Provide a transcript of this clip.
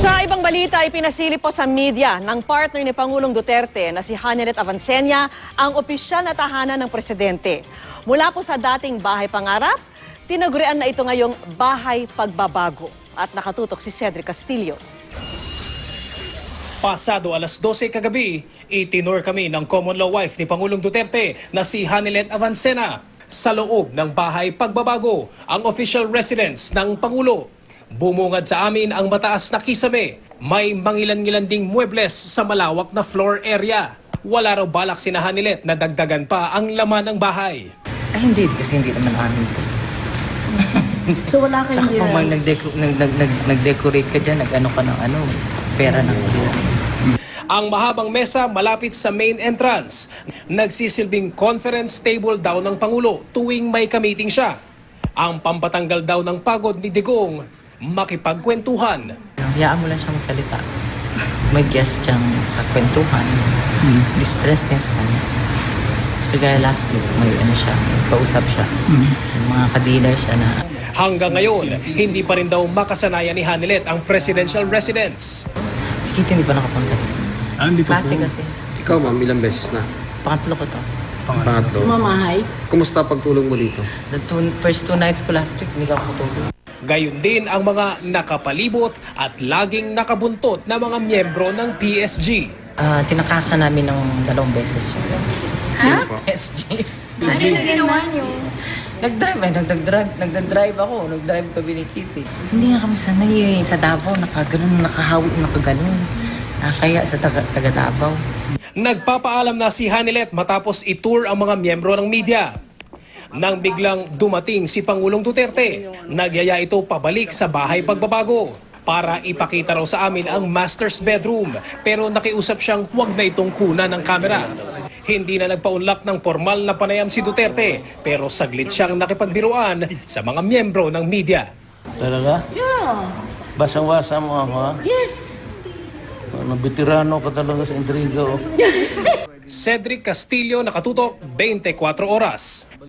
Sa ibang balita, ipinasilip po sa media ng partner ni Pangulong Duterte na si Hanilet Avancenia ang opisyal na tahanan ng presidente. Mula po sa dating bahay pangarap, tinagurian na ito ngayong bahay pagbabago. At nakatutok si Cedric Castillo. Pasado alas 12 kagabi, itinur kami ng common law wife ni Pangulong Duterte na si Hanilet Avancena sa loob ng bahay pagbabago, ang official residence ng Pangulo. Bumungad sa amin ang mataas na kisame. May mangilan-ngilan ding muebles sa malawak na floor area. Wala raw balak si Hanilet na dagdagan pa ang laman ng bahay. Ay hindi, kasi hindi naman amin ito. So wala kayong Tsaka pag nag-decorate ka dyan, nag-ano ka ng pera ng Ang mahabang mesa malapit sa main entrance. Nagsisilbing conference table daw ng Pangulo tuwing may ka-meeting siya. Ang pampatanggal daw ng pagod ni Digong, makipagkwentuhan. Hayaan mo lang siya magsalita. May guest siyang kakwentuhan. Distress niya sa kanya. So kaya last week, may siya, kausap siya. Yung mga ka-dealer siya na... Hanggang ngayon, hindi pa rin daw makasanayan ni Hanilet ang presidential residence. Si Kitty hindi pa nakapunta dito. Hindi pa Klase po. kasi. Ikaw ma'am, ilang beses na? Pangatlo ko to. Pangatlo. mamahay? Kumusta pagtulong mo dito? First 2 nights ko last week, hindi ka makatulog. Gayon din ang mga nakapalibot at laging nakabuntot na mga miyembro ng PSG. Tinakasan namin ng 2 beses yun. Ha? PSG. Ano yung ginawa niyo? Nagdadrive ako. Nagdrive kami ni Kitty. Hindi nga kami sanay sa Davao. Nakahawi, nakaganon. Kaya sa taga Davao. Nagpapaalam na si Hanilet matapos itour ang mga miyembro ng media. Nang biglang dumating si Pangulong Duterte, nagyaya ito pabalik sa bahay pagbabago para ipakita raw sa amin ang master's bedroom, pero nakiusap siyang huwag na itong kuna ng kamera. Hindi na nagpaunlak ng formal na panayam si Duterte, pero saglit siyang nakipagbiruan sa mga miyembro ng media. Talaga? Yeah. Basang-basa mo ako, ha? Yes. Ano, veterano ka talaga sa intriga, oh. Cedric Castillo, nakatutok, 24 oras.